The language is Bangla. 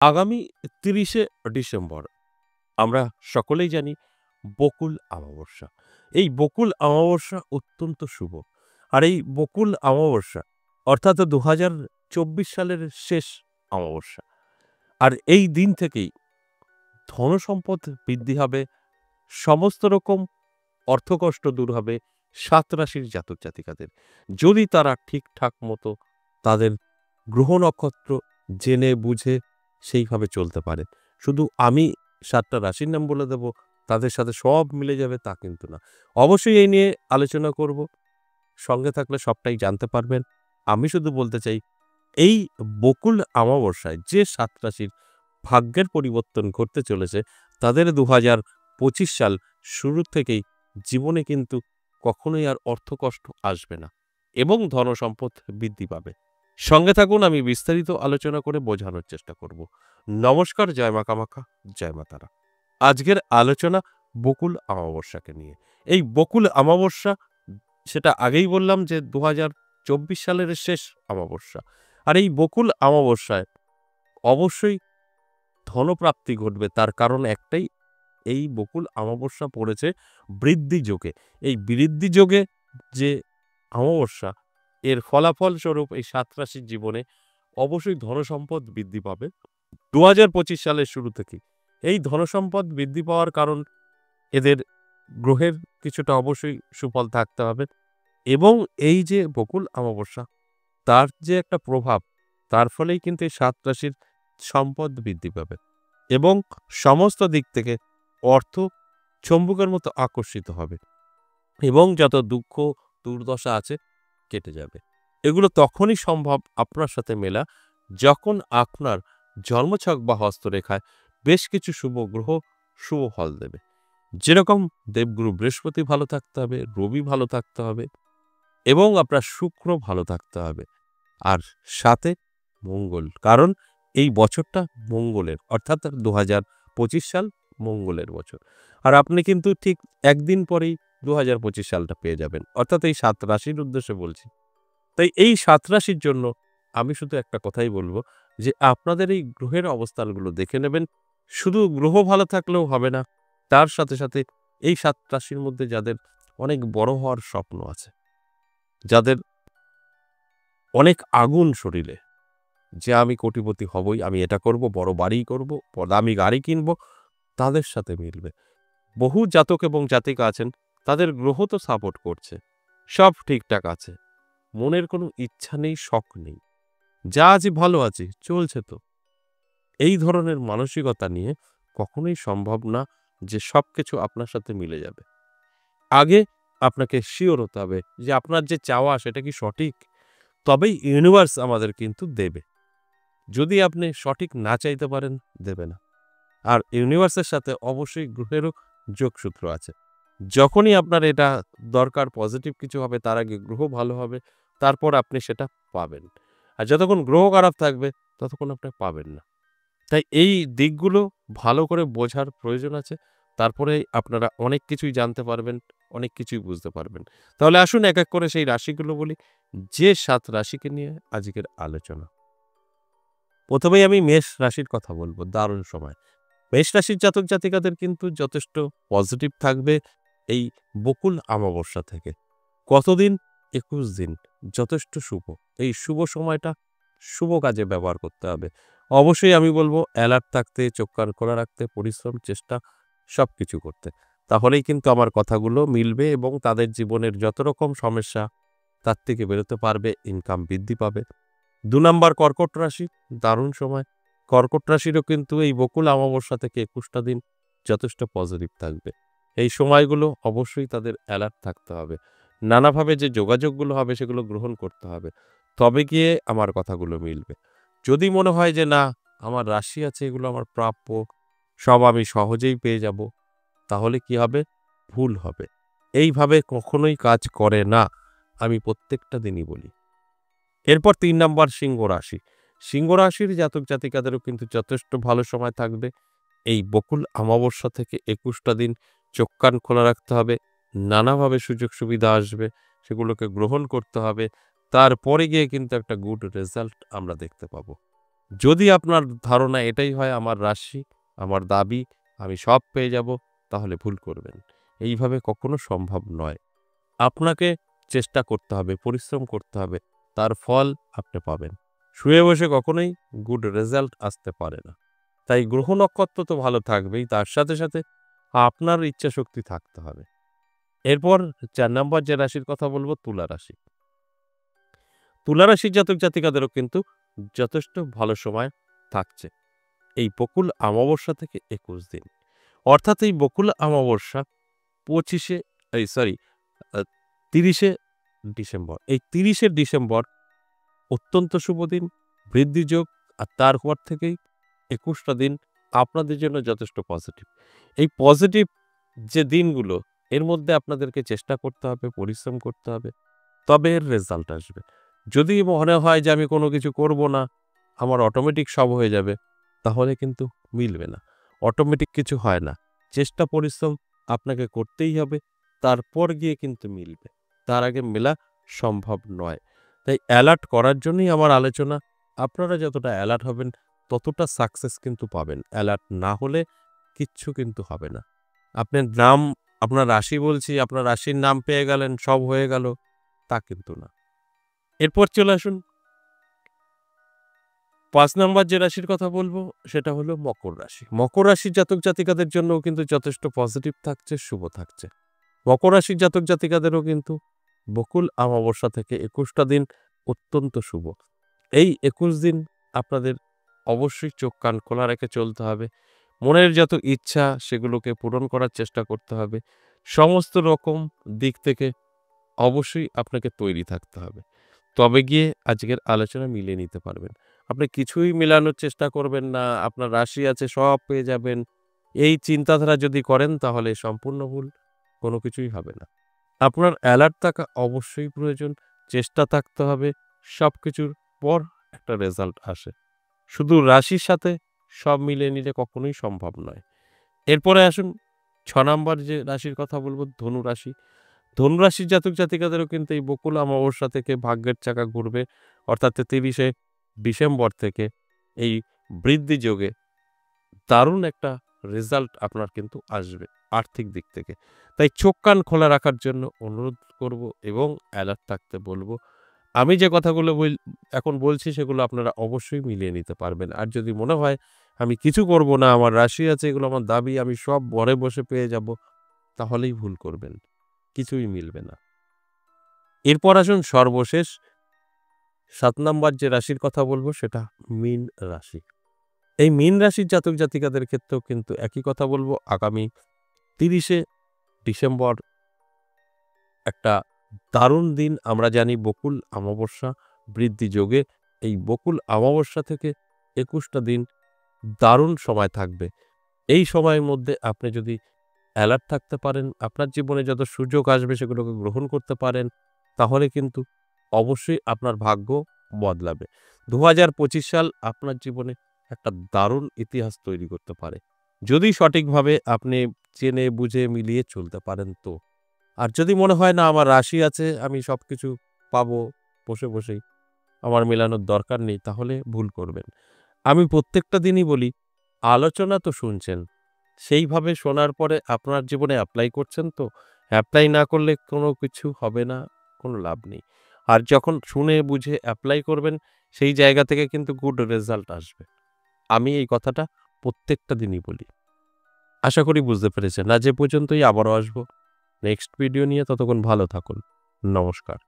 আগামী ৩০শে ডিসেম্বর আমরা সকলেই জানি বকুল অমাবস্যা। এই বকুল অমাবস্যা অত্যন্ত শুভ। আর এই বকুল অমাবস্যা অর্থাৎ ২০২৪ সালের শেষ অমাবস্যা। আর এই দিন থেকেই ধনসম্পদ বৃদ্ধি হবে, সমস্ত রকম অর্থকষ্ট দূর হবে ৭ রাশির জাতক জাতিকাদের। যদি তারা ঠিকঠাক মতো তাদের গ্রহ নক্ষত্র জেনে বুঝে সেইভাবে চলতে পারে। শুধু আমি ৭ টা রাশির নাম বলে দেব, তাদের সাথে সব মিলে যাবে তা কিন্তু না। অবশ্যই এই নিয়ে আলোচনা করব। সঙ্গে থাকলে সবটাই জানতে পারবেন। আমি শুধু বলতে চাই, এই বকুল অমাবস্যায় যে ৭ রাশির ভাগ্যের পরিবর্তন ঘটতে চলেছে, তাদের ২০২৫ সাল শুরু থেকেই জীবনে কিন্তু কখনোই আর অর্থকষ্ট আসবে না এবং ধনসম্পদ বৃদ্ধি পাবে। সঙ্গে থাকুন, আমি বিস্তারিত আলোচনা করে বোঝানোর চেষ্টা করব। নমস্কার, জয় মা কামাখ্যা, জয় মা তারা। আজকের আলোচনা বকুল অমাবস্যাকে নিয়ে। এই বকুল অমাবস্যা, সেটা আগেই বললাম যে ২০২৪ সালের শেষ অমাবস্যা। আর এই বকুল অমাবস্যায় অবশ্যই ধনপ্রাপ্তি ঘটবে। তার কারণ একটাই, এই বকুল অমাবস্যা পড়েছে বৃদ্ধি যোগে। এই বৃদ্ধি যোগে যে অমাবস্যা, এর ফলাফল স্বরূপ এই ৭ রাশির জীবনে অবশ্যই ধনসম্পদ বৃদ্ধি পাবে ২০২৫ সালের শুরু থেকেই। এই ধনসম্পদ বৃদ্ধি পাওয়ার কারণ, এদের গ্রহের কিছুটা অবশ্যই সুফল থাকতে হবে এবং এই যে বকুল অমাবস্যা, তার যে একটা প্রভাব, তার ফলেই কিন্তু এই ৭ রাশির সম্পদ বৃদ্ধি পাবে এবং সমস্ত দিক থেকে অর্থ চম্বুকের মতো আকর্ষিত হবে এবং যত দুঃখ দুর্দশা আছে কেটে যাবে। এগুলো তখনই সম্ভব আপনার সাথে মেলা, যখন আপনার জন্মছক বা হস্তরেখায় বেশ কিছু শুভ গ্রহ শুভ ফল দেবে। যেরকম দেবগুরু বৃহস্পতি ভালো থাকতে হবে, রবি ভালো থাকতে হবে এবং আপনার শুক্র ভালো থাকতে হবে। আর সাথে মঙ্গল, কারণ এই বছরটা মঙ্গলের, অর্থাৎ ২০২৫ সাল মঙ্গলের বছর। আর আপনি কিন্তু ঠিক একদিন পরেই ২০২৫ সালটা পেয়ে যাবেন, অর্থাৎ এই ৭ রাশির উদ্দেশ্যে বলছি। তাই এই ৭ রাশির জন্য আমি শুধু একটা কথাই বলবো, যে আপনাদের এই গ্রহের অবস্থানগুলো দেখে নেবেন। শুধু গ্রহ ভালো থাকলেও হবে না, তার সাথে সাথে এই ৭ রাশির মধ্যে যাদের অনেক বড় হওয়ার স্বপ্ন আছে, যাদের অনেক আগুন শরীরে, যে আমি কোটিপতি হবই, আমি এটা করব, বড় বাড়ি করব, দামি গাড়ি কিনব, তাদের সাথে মিলবে। বহু জাতক এবং জাতিকা আছেন, তাদের গ্রহ তো সাপোর্ট করছে, সব ঠিকঠাক আছে, মনের কোনো ইচ্ছা নেই, শখ নেই, যা আছি ভালো আছি, চলছে তো। এই ধরনের মানসিকতা নিয়ে কখনোই সম্ভব না যে সবকিছু আপনার সাথে মিলে যাবে। আগে আপনাকে শিওর হতে হবে যে আপনার যে চাওয়া সেটা কি সঠিক, তবেই ইউনিভার্স আমাদের কিন্তু দেবে। যদি আপনি সঠিক না চাইতে পারেন, দেবে না। আর ইউনিভার্সের সাথে অবশ্যই গ্রহেরও যোগসূত্র আছে। যখনই আপনার এটা দরকার, পজিটিভ কিছু হবে, তার আগে গ্রহ ভালো হবে, তারপর আপনি সেটা পাবেন। আর যতক্ষণ গ্রহ খারাপ থাকবে, ততক্ষণ আপনি পাবেন না। তাই এই দিকগুলো ভালো করে বোঝার প্রয়োজন আছে। তারপরেই আপনারা অনেক কিছুই জানতে পারবেন, অনেক কিছুই বুঝতে পারবেন। তাহলে আসুন এক, এক করে সেই রাশিগুলো বলি, যে ৭ রাশিকে নিয়ে আজকের আলোচনা। প্রথমেই আমি মেষ রাশির কথা বলবো, দারুণ সময়। মেষ রাশির জাতক জাতিকাদের কিন্তু যথেষ্ট পজিটিভ থাকবে এই বকুল অমাবস্যা থেকে। কতদিন? ২১ দিন। যথেষ্ট শুভ। এই শুভ সময়টা শুভ কাজে ব্যবহার করতে হবে। অবশ্যই আমি বলবো অ্যালার্ট থাকতে, চোখ কান খোলা রাখতে, পরিশ্রম, চেষ্টা সবকিছু করতে। তাহলেই কিন্তু আমার কথাগুলো মিলবে এবং তাদের জীবনের যত রকম সমস্যা, তার থেকে বেরোতে পারবে, ইনকাম বৃদ্ধি পাবে। ২ নাম্বার কর্কট রাশি, দারুণ সময়। কর্কট রাশিরও কিন্তু এই বকুল অমাবস্যা থেকে ২১টা দিন যথেষ্ট পজিটিভ থাকবে। এই সময়গুলো অবশ্যই তাদের অ্যালার্ট থাকতে হবে। নানাভাবে যে যোগাযোগগুলো হবে সেগুলো গ্রহণ করতে হবে। তবে গিয়ে আমার কথাগুলো মিলবে। যদি মনে হয় যে না, আমার রাশি আছে, এগুলো আমার প্রাপ্য, সব আমি সহজেই পেয়ে যাব, তাহলে কি হবে? ভুল হবে। এইভাবে কখনোই কাজ করে না, আমি প্রত্যেকটা দিনই বলি। এরপর ৩ নাম্বার সিংহ রাশি। সিংহ রাশির জাতক জাতিকাদেরও কিন্তু যথেষ্ট ভালো সময় থাকবে। এই বকুল অমাবস্যা থেকে ২১টা দিন চোখ কান খোলা রাখতে হবে। নানাভাবে সুযোগ সুবিধা আসবে, সেগুলোকে গ্রহণ করতে হবে। তারপরে গিয়ে কিন্তু একটা গুড রেজাল্ট আমরা দেখতে পাবো। যদি আপনার ধারণা এটাই হয় আমার রাশি, আমার দাবি, আমি সব পেয়ে যাব, তাহলে ভুল করবেন। এইভাবে কখনো সম্ভব নয়। আপনাকে চেষ্টা করতে হবে, পরিশ্রম করতে হবে। তার ফল আপনি পাবেন। শুয়ে বসে কখনোই গুড রেজাল্ট আসতে পারে না। তাই গ্রহ নক্ষত্র তো ভালো থাকবেই, তার সাথে, সাথে আপনার ইচ্ছাশক্তি থাকতে হবে। এরপর ৪ নাম্বার যে রাশির কথা বলব তুলা রাশি। তুলা রাশির জাতক-জাতিকাদেরও কিন্তু যথেষ্ট ভালো সময় থাকছে। এই বকুল অমাবস্যা থেকে ২১ দিন। অর্থাৎ এই বকুল অমাবস্যা ২৫ এই সরি আ ৩০ ডিসেম্বর। এই ৩০ ডিসেম্বর অত্যন্ত শুভ দিন, বৃদ্ধিযোগ আর তারপর থেকেই ২১ টা দিন আপনাদের জন্য যথেষ্ট পজিটিভ। এই পজিটিভ যে দিনগুলো এর মধ্যে আপনাদেরকে চেষ্টা করতে হবে, পরিশ্রম করতে হবে। তবে এর রেজাল্ট আসবে। যদি মনে হয় যে আমি কোনো কিছু করব না, আমার অটোমেটিক সব হয়ে যাবে, তাহলে কিন্তু মিলবে না। অটোমেটিক কিছু হয় না। চেষ্টা পরিশ্রম আপনাকে করতেই হবে। তারপর গিয়ে কিন্তু মিলবে। তার আগে মেলা সম্ভব নয়। তাই অ্যালার্ট করার জন্যই আমার আলোচনা। আপনারা যতটা অ্যালার্ট হবেন ততটা সাকসেস কিন্তু পাবেন। অ্যালার্ট না হলে কিচ্ছু কিন্তু হবে না। আপনার নাম, আপনার রাশি বলছি, আপনার রাশির নাম পেয়ে গেলেন, সব হয়ে গেল, তা কিন্তু না। এরপর চলে আসুন ৫ নাম্বার যে রাশির কথা বলবো সেটা হলো মকর রাশি। মকর রাশির জাতক-জাতিকাদের জন্যও কিন্তু যথেষ্ট পজিটিভ থাকছে, শুভ থাকছে। মকর রাশির জাতক-জাতিকাদেরও কিন্তু বকুল অমাবস্যা থেকে ২১ টা দিন অত্যন্ত শুভ। এই ২১ দিন আপনাদের অবশ্যই চোখ কান খোলা রেখে চলতে হবে। মনের যত ইচ্ছা সেগুলোকে পূরণ করার চেষ্টা করতে হবে। সমস্ত রকম দিক থেকে অবশ্যই আপনাকে তৈরি থাকতে হবে। তবে গিয়ে আজকের আলোচনা মিলিয়ে নিতে পারবেন। আপনি কিছুই মেলানোর চেষ্টা করবেন না, আপনার রাশি আছে সব পেয়ে যাবেন। এই চিন্তাধারা যদি করেন তাহলে সম্পূর্ণ ভুল। কোনো কিছুই হবে না। আপনার অ্যালার্ট থাকা অবশ্যই প্রয়োজন। চেষ্টা থাকতে হবে। সবকিছুর পর একটা রেজাল্ট আসে। শুধু রাশির সাথে সব মিলিয়ে নিলে কখনোই সম্ভব নয়। এরপরে আসুন ৬ নাম্বার যে রাশির কথা বলব ধনু রাশি। ধনুরাশির জাতক-জাতিকাদেরও কিন্তু এই বকুল অমাবস্যা থেকে ভাগ্যের চাকা ঘুরবে। অর্থাৎ ৩০ ডিসেম্বর থেকে এই বৃদ্ধি যোগে দারুণ একটা রেজাল্ট আপনার কিন্তু আসবে আর্থিক দিক থেকে। তাই চোখ কান খোলা রাখার জন্য অনুরোধ করব এবং অ্যালার্ট থাকতে বলব। আমি যে কথাগুলো এখন বলছি সেগুলো আপনারা অবশ্যই মিলিয়ে নিতে পারবেন। আর যদি মনে হয় আমি কিছু করব না, আমার রাশি আছে, এগুলো আমার দাবি, আমি সব ঘরে বসে পেয়ে যাব, তাহলেই ভুল করবেন। কিছুই মিলবে না। এরপর আসুন সর্বশেষ ৭ নাম্বার যে রাশির কথা বলব সেটা মীন রাশি। এই মীন রাশির জাতক-জাতিকাদের ক্ষেত্রেও কিন্তু একই কথা বলব। আগামী ৩০ ডিসেম্বর একটা দারুণ দিন। আমরা জানি বকুল অমাবস্যা বৃদ্ধি যোগে এই বকুল অমাবস্যা থেকে ২১ টা দিন দারুণ সময় থাকবে। এই সময়ের মধ্যে আপনি যদি অ্যালার্ট থাকতে পারেন, আপনার জীবনে যত সুযোগ আসবে সেগুলোকে গ্রহণ করতে পারেন, তাহলে কিন্তু অবশ্যই আপনার ভাগ্য বদলাবে। ২০২৫ সাল আপনার জীবনে একটা দারুণ ইতিহাস তৈরি করতে পারে। যদি সঠিকভাবে আপনি জেনে বুঝে মিলিয়ে চলতে পারেন তো। আর যদি মনে হয় না আমার রাশি আছে, আমি সবকিছু পাবো বসে, বসেই, আমার মেলানোর দরকার নেই, তাহলে ভুল করবেন। আমি প্রত্যেকটা দিনই বলি, আলোচনা তো শুনছেন। সেইভাবে শোনার পরে আপনার জীবনে এপ্লাই করছেন তো? এপ্লাই না করলে কোনো কিছু হবে না, কোনো লাভ নেই। আর যখন শুনে বুঝে এপ্লাই করবেন, সেই জায়গা থেকে কিন্তু গুড রেজাল্ট আসবে। আমি এই কথাটা প্রত্যেকটা দিনই বলি। আশা করি বুঝতে পেরেছেন। আজ এ পর্যন্তই, আবারও আসবো নেক্সট ভিডিও নিয়ে। ততক্ষণ ভালো থাকুন। নমস্কার।